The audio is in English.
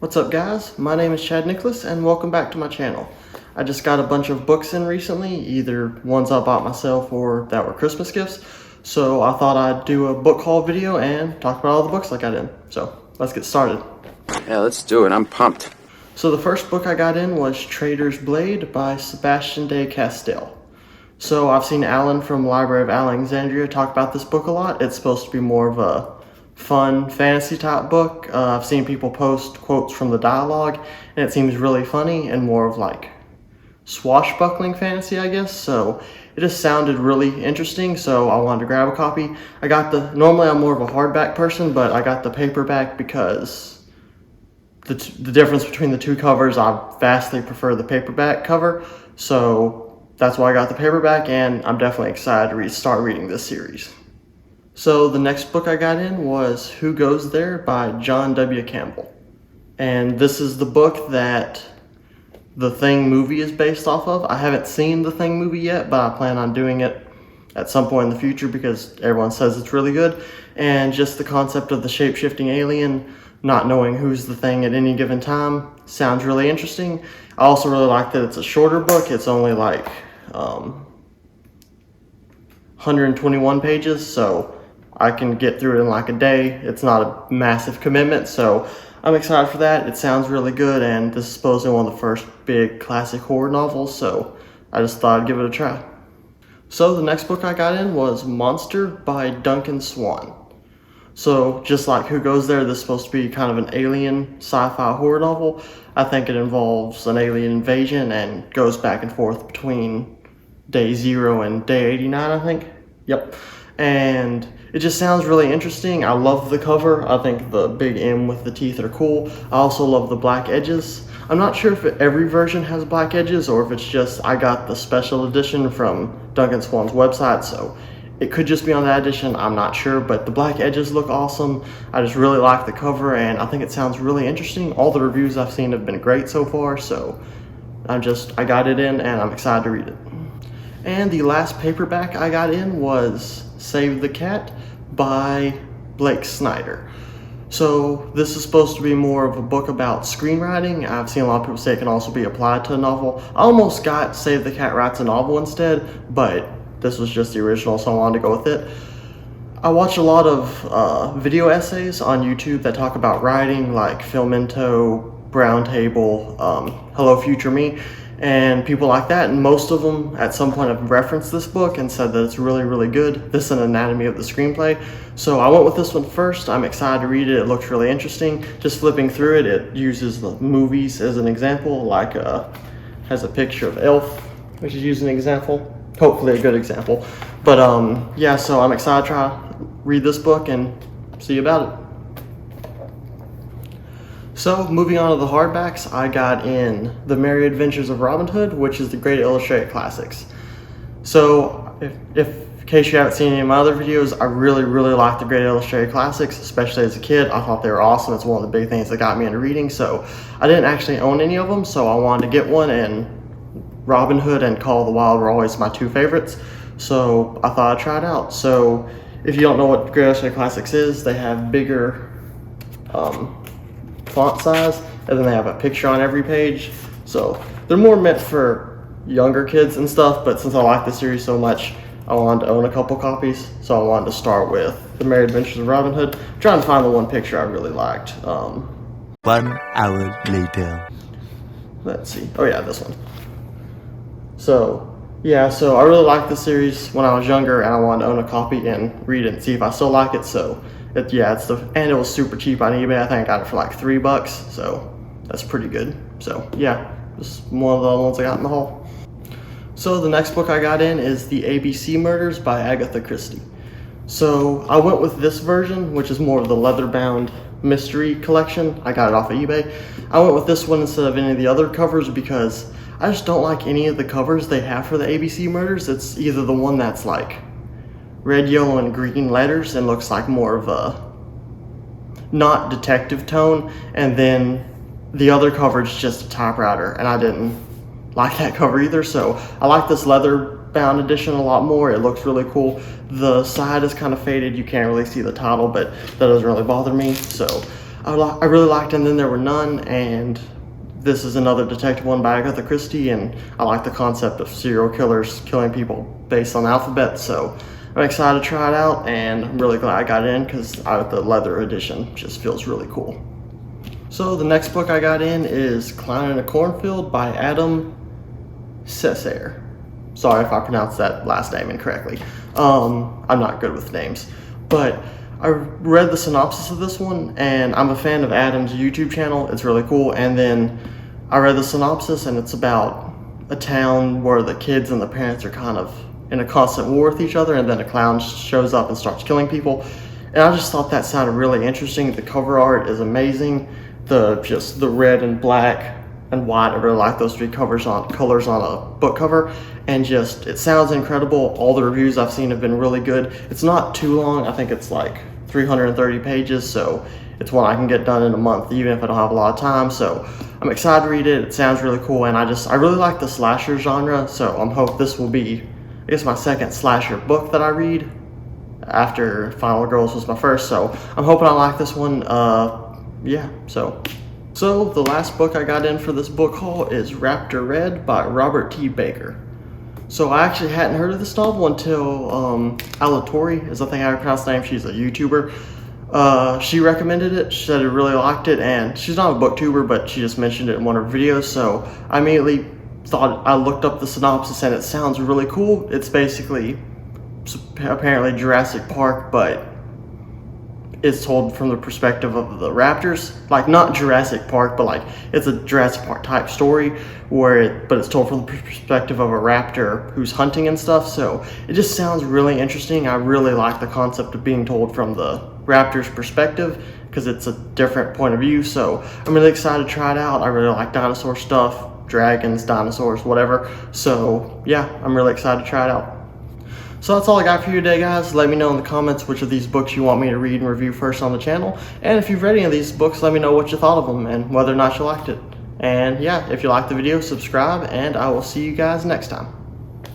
What's up guys, my name is Chad Nicholas and welcome back to my channel. I just got a bunch of books in recently, either ones I bought myself or that were Christmas gifts. So I thought I'd do a book haul video and talk about all the books I got in. So let's get started. Yeah, let's do it, I'm pumped. So the first book I got in was Traitor's Blade by Sebastian de Castell. So I've seen Alan from Library of Alexandria talk about this book a lot. It's supposed to be more of a fun fantasy type book. I've seen people post quotes from the dialogue and it seems really funny and more of like swashbuckling fantasy, I guess. So it just sounded really interesting, so I wanted to grab a copy. Normally I'm more of a hardback person, but I got the paperback because the difference between the two covers, I vastly prefer the paperback cover. So that's why I got the paperback, and I'm definitely excited to start reading this series. So the next book I got in was Who Goes There by John W. Campbell. And this is the book that The Thing movie is based off of. I haven't seen The Thing movie yet, but I plan on doing it at some point in the future because everyone says it's really good. And just the concept of the shape-shifting alien, not knowing who's the thing at any given time, sounds really interesting. I also really like that it's a shorter book. It's only like 121 pages, so I can get through it in like a day. It's not a massive commitment, so I'm excited for that. It sounds really good, and this is supposedly one of the first big classic horror novels, so I just thought I'd give it a try. So the next book I got in was Monster by Duncan Swan. So just like Who Goes There, this is supposed to be kind of an alien sci-fi horror novel. I think it involves an alien invasion and goes back and forth between day 0 and day 89, I think. Yep. And it just sounds really interesting. I love the cover. I think the big M with the teeth are cool. I also love the black edges. I'm not sure if every version has black edges or if it's just I got the special edition from Duncan Swan's website, so it could just be on that edition. I'm not sure, but the black edges look awesome. I just really like the cover and I think it sounds really interesting. All the reviews I've seen have been great so far, so I got it in and I'm excited to read it. And the last paperback I got in was Save the Cat by Blake Snyder. So this is supposed to be more of a book about screenwriting. I've seen a lot of people say it can also be applied to a novel. I almost got Save the Cat Writes a Novel instead, but this was just the original, so I wanted to go with it. I watch a lot of video essays on YouTube that talk about writing, like Filmento, Brown Table, Hello Future Me, and people like that, and most of them at some point have referenced this book and said that it's really, really good. This is an anatomy of the screenplay. So I went with this one first. I'm excited to read it. It looks really interesting. Just flipping through it, it uses the movies as an example, like has a picture of Elf, which is used as an example. Hopefully a good example. But yeah, so I'm excited to try read this book and see about it. So moving on to the hardbacks, I got in The Merry Adventures of Robin Hood, which is the Great Illustrated Classics. So in case you haven't seen any of my other videos, I really, really like the Great Illustrated Classics, especially as a kid. I thought they were awesome. It's one of the big things that got me into reading. So I didn't actually own any of them, so I wanted to get one, and Robin Hood and Call of the Wild were always my two favorites. So I thought I'd try it out. So if you don't know what Great Illustrated Classics is, they have bigger font size, and then they have a picture on every page. So they're more meant for younger kids and stuff, but since I like the series so much, I wanted to own a couple copies. So I wanted to start with The Merry Adventures of Robin Hood. I'm trying to find the one picture I really liked. 1 hour later. Let's see. Oh yeah, this one. So yeah, so I really liked the series when I was younger, and I wanted to own a copy and read it and see if I still like it. So and it was super cheap on eBay. I think I got it for like $3, so that's pretty good. So yeah, this is one of the ones I got in the haul. So the next book I got in is The ABC Murders by Agatha Christie. So I went with this version, which is more of the leather-bound mystery collection. I got it off of eBay. I went with this one instead of any of the other covers because I just don't like any of the covers they have for the ABC Murders. It's either the one that's like red, yellow, and green letters and looks like more of a not detective tone, and then the other cover is just a typewriter, and I didn't like that cover either. So I like this leather bound edition a lot more. It looks really cool. The side is kind of faded, you can't really see the title, but that doesn't really bother me. So I really liked And Then There Were None, and this is another detective one by Agatha Christie, and I like the concept of serial killers killing people based on the alphabet, so I'm excited to try it out, and I'm really glad I got it in because the leather edition just feels really cool. So the next book I got in is Clown in a Cornfield by Adam Cesare. Sorry if I pronounced that last name incorrectly. I'm not good with names, but I read the synopsis of this one, and I'm a fan of Adam's YouTube channel. It's really cool. And then I read the synopsis, and it's about a town where the kids and the parents are kind of in a constant war with each other, and then a clown shows up and starts killing people. And I just thought that sounded really interesting. The cover art is amazing. Just the red and black and white, I really like those three colors on a book cover, and just it sounds incredible. All the reviews I've seen have been really good. It's not too long. I think it's like 330 pages, so it's one I can get done in a month, even if I don't have a lot of time. So I'm excited to read it. It sounds really cool, and I really like the slasher genre, so I'm hope this will be, I guess, my second slasher book that I read after Final Girls was my first, so I'm hoping I like this one. Yeah, so the last book I got in for this book haul is Raptor Red by Robert T. Baker. So I actually hadn't heard of this novel until Alatori is I think how I pronounce the name. She's a YouTuber. She recommended it. She said she really liked it, and she's not a booktuber, but she just mentioned it in one of her videos. So I immediately thought, I looked up the synopsis, and it sounds really cool. It's basically apparently Jurassic Park, but it's told from the perspective of the raptors. Like, not Jurassic Park, but like it's a Jurassic Park type story but it's told from the perspective of a raptor who's hunting and stuff. So it just sounds really interesting. I really like the concept of being told from the raptor's perspective because it's a different point of view. So I'm really excited to try it out. I really like dinosaur stuff, dragons, dinosaurs, whatever. So yeah, I'm really excited to try it out. So that's all I got for you today, guys. Let me know in the comments which of these books you want me to read and review first on the channel. And if you've read any of these books, let me know what you thought of them and whether or not you liked it. And yeah, if you liked the video, subscribe, and I will see you guys next time.